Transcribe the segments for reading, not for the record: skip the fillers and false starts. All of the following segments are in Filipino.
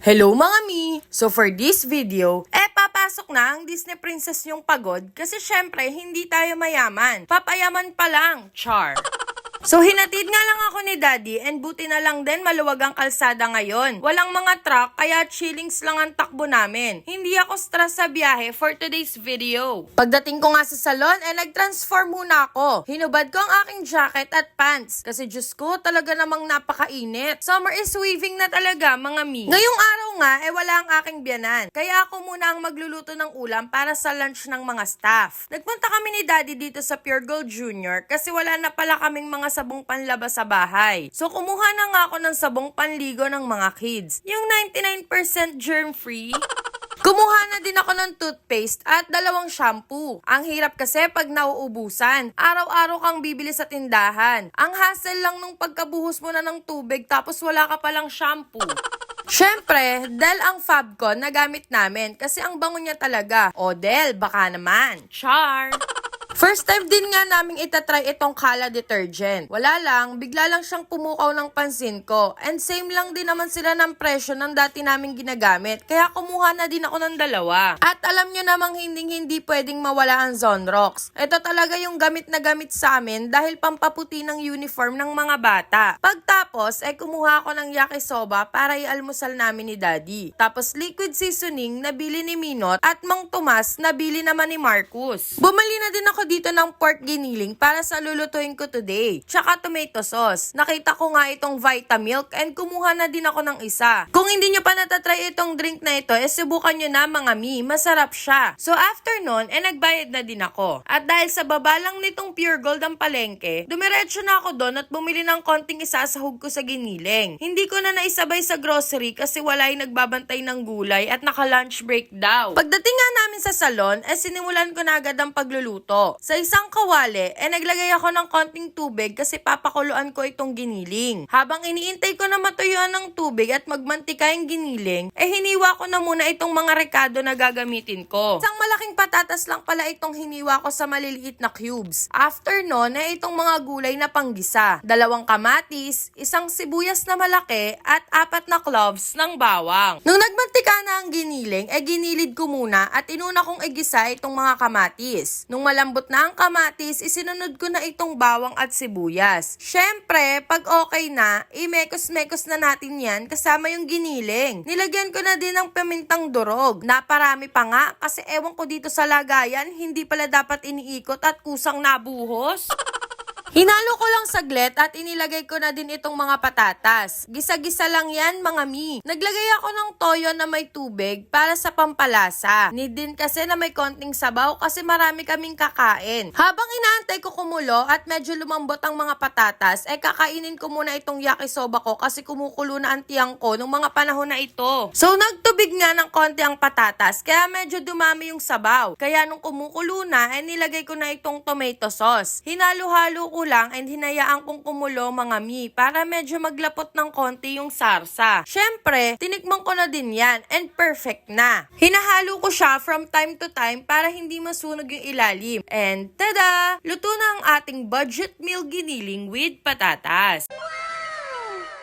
Hello mga mi! So for this video, papasok na ang Disney Princess yung pagod kasi syempre hindi tayo mayaman. Papayaman pa lang, char! So hinatid nga lang ako ni Daddy and buti na lang din maluwag ang kalsada ngayon. Walang mga truck kaya chillings lang ang takbo namin. Hindi ako stress sa biyahe for today's video. Pagdating ko nga sa salon nag-transform muna ako. Hinubad ko ang aking jacket at pants kasi Diyos ko talaga namang napakainit. Summer is waving na talaga mga mi. Ngayong araw nga wala ang aking biyanan. Kaya ako muna ang magluluto ng ulam para sa lunch ng mga staff. Nagpunta kami ni Daddy dito sa Pure Gold Junior kasi wala na pala kaming mga sabong panlabas sa bahay. So kumuha na nga ako ng sabong panligo ng mga kids. Yung 99% germ-free. Kumuha na din ako ng toothpaste at 2 shampoo. Ang hirap kasi pag nauubusan. Araw-araw kang bibili sa tindahan. Ang hassle lang nung pagkabuhos mo na ng tubig tapos wala ka palang shampoo. Siyempre, Del ang Fabcon na gamit namin kasi ang bango niya talaga. O Del, baka naman. Char! First time din nga naming itatry itong Kala detergent. Wala lang, bigla lang siyang pumukaw ng pansin ko. And same lang din naman sila ng presyo ng dati naming ginagamit. Kaya kumuha na din ako ng 2. At alam nyo namang hindi pwedeng mawala ang Zonrox. Ito talaga yung gamit na gamit sa amin dahil pampaputi ng uniform ng mga bata. Pagtapos, kumuha ako ng yakisoba para ialmusal namin ni Daddy. Tapos liquid seasoning nabili ni Minot at Mang Tomas nabili naman ni Marcus. Bumali na din ako dito ng pork giniling para sa lulutuin ko today. Tsaka tomato sauce. Nakita ko nga itong Vitamilk and kumuha na din ako ng isa. Kung hindi nyo pa natatry itong drink na ito, subukan nyo na mga mi. Masarap siya. So after nun, nagbayad na din ako. At dahil sa baba lang nitong Pure Gold ang palengke, dumiretso na ako doon at bumili ng konting isasahog ko sa giniling. Hindi ko na naisabay sa grocery kasi wala yung nagbabantay ng gulay at naka-lunch break daw. Pagdating nga namin sa salon, sinimulan ko na agad ang pagluluto. Sa isang kawali, naglagay ako ng konting tubig kasi papakuluan ko itong giniling. Habang iniintay ko na matuyuan ng tubig at magmantika yung giniling, hiniwa ko na muna itong mga rekado na gagamitin ko. Isang malaking patatas lang pala itong hiniwa ko sa maliliit na cubes. After nun, itong mga gulay na panggisa. 2 kamatis, 1 sibuyas na malaki, at 4 na cloves ng bawang. Nung nagmantika na ang giniling, ginilid ko muna at inuna kong igisa itong mga kamatis. Nung malambot na ang kamatis, isinunod ko na itong bawang at sibuyas. Syempre, pag okay na, imekos-mekos na natin yan kasama yung giniling. Nilagyan ko na din ng pamintang durog. Naparami pa nga kasi ewan ko dito sa lagayan, hindi pala dapat iniikot at kusang nabuhos. Hinalo ko lang saglit at inilagay ko na din itong mga patatas. Gisa-gisa lang yan mga mi. Naglagay ako ng toyo na may tubig para sa pampalasa. Need din kasi na may konting sabaw kasi marami kaming kakain. Habang inaantay ko kumulo at medyo lumambot ang mga patatas, kakainin ko muna itong yakisoba ko kasi kumukulo na ang tiyang ko nung mga panahon na ito. So nagtubig nga ng konti ang patatas kaya medyo dumami yung sabaw. Kaya nung kumukulo na, nilagay ko na itong tomato sauce. Hinalo-halo ko lang and hinayaan kong kumulo mga mi para medyo maglapot ng konti yung sarsa. Syempre, tinikman ko na din yan and perfect na. Hinahalo ko siya from time to time para hindi masunog yung ilalim. And tada! Luto na ang ating budget meal giniling with patatas.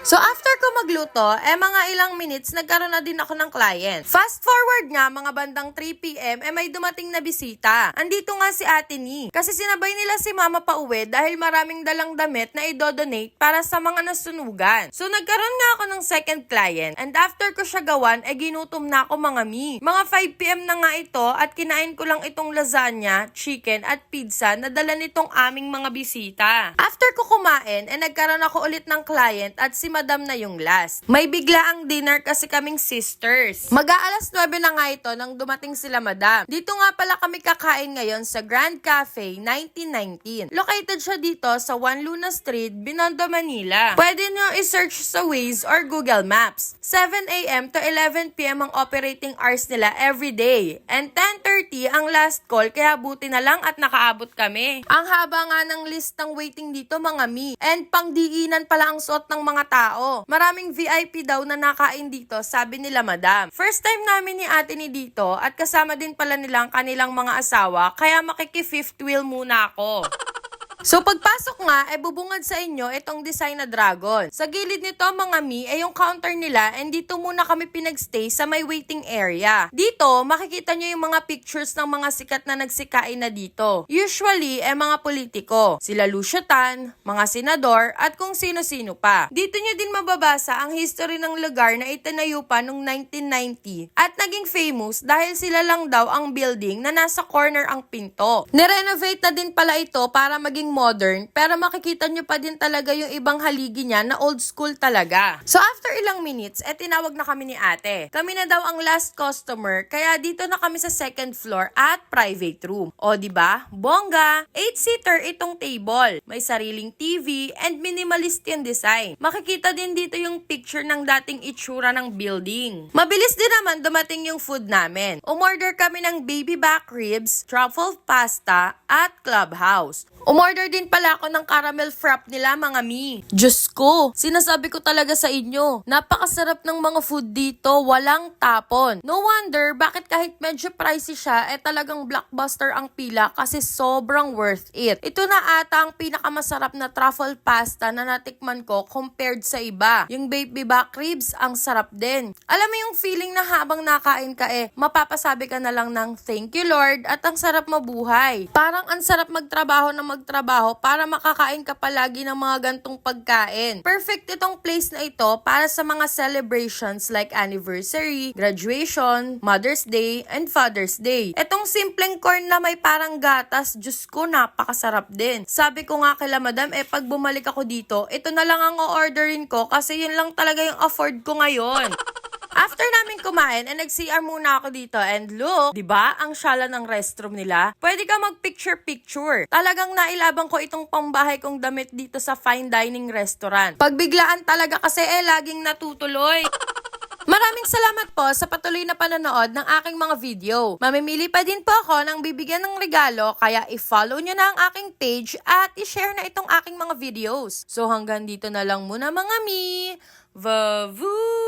So after ko magluto, mga ilang minutes, nagkaroon na din ako ng client. Fast forward nga, mga bandang 3 PM, may dumating na bisita. Andito nga si Ate Ni. Kasi sinabay nila si Mama pauwi dahil maraming dalang damit na i-donate para sa mga nasunugan. So nagkaroon nga ako ng second client. And after ko siya gawan, ginutom na ako mga mi. Mga 5 PM na nga ito at kinain ko lang itong lasagna, chicken at pizza na dala nitong aming mga bisita. After ko kumain, nagkaroon ako ulit ng client at si Madam na yung last. May bigla ang dinner kasi kaming sisters. Mag-aalas 9 na nga ito nang dumating sila Madam. Dito nga pala kami kakain ngayon sa Grand Cafe 1919. Located siya dito sa 1 Luna Street, Binondo, Manila. Pwede nyo i-search sa Waze or Google Maps. 7 AM to 11 PM ang operating hours nila every day. And 10:30 ang last call kaya buti na lang at nakaabot kami. Ang haba nga ng list ng waiting dito mga mi. And pangdiinan pala ang suot ng mga tao. Maraming VIP daw na nakain dito, sabi nila Madam. First time namin ni Ate Ni dito at kasama din pala nilang kanilang mga asawa, kaya makiki-fifth wheel muna ako. So pagpasok nga, bubungad sa inyo itong design na dragon. Sa gilid nito mga mi, yung counter nila and dito muna kami pinagstay sa may waiting area. Dito, makikita nyo yung mga pictures ng mga sikat na nagsikain na dito. Usually, mga politiko. Sila Lucio Tan, mga senador, at kung sino-sino pa. Dito nyo din mababasa ang history ng lugar na itinayo pa noong 1990 at naging famous dahil sila lang daw ang building na nasa corner ang pinto. Nirenovate na din pala ito para maging modern, pero makikita nyo pa din talaga yung ibang haligi niya na old school talaga. So after ilang minutes, tinawag na kami ni ate. Kami na daw ang last customer, kaya dito na kami sa second floor at private room. O diba? Bongga! 8-seater itong table. May sariling TV and minimalist yung design. Makikita din dito yung picture ng dating itsura ng building. Mabilis din naman dumating yung food namin. Umorder kami ng baby back ribs, truffle pasta, at clubhouse. Umorder din pala ako ng caramel frap nila mga mi. Diyos ko, sinasabi ko talaga sa inyo, napakasarap ng mga food dito, walang tapon. No wonder bakit kahit medyo pricey siya, talagang blockbuster ang pila kasi sobrang worth it. Ito na ata ang pinakamasarap na truffle pasta na natikman ko compared sa iba. Yung baby back ribs, ang sarap din. Alam mo yung feeling na habang nakain ka mapapasabi ka na lang ng thank you Lord at ang sarap mabuhay. Parang ang sarap magtrabaho para makakain ka palagi ng mga gantong pagkain. Perfect itong place na ito para sa mga celebrations like anniversary, graduation, Mother's Day, and Father's Day. Itong simpleng corn na may parang gatas, Diyos ko, napakasarap din. Sabi ko nga kila madam, pag bumalik ako dito, ito na lang ang o-orderin ko kasi yun lang talaga yung afford ko ngayon. After namin kumain, nag-CR muna ako dito and look, 'di ba? Ang syala ng restroom nila. Pwede ka mag-picture-picture. Talagang nailabang ko itong pambahay kong damit dito sa fine dining restaurant. Pagbiglaan talaga kasi laging natutuloy. Maraming salamat po sa patuloy na panonood ng aking mga video. Mamimili pa din po ako ng bibigyan ng regalo kaya i-follow nyo na ang aking page at i-share na itong aking mga videos. So hanggang dito na lang muna mga mi. Vavu!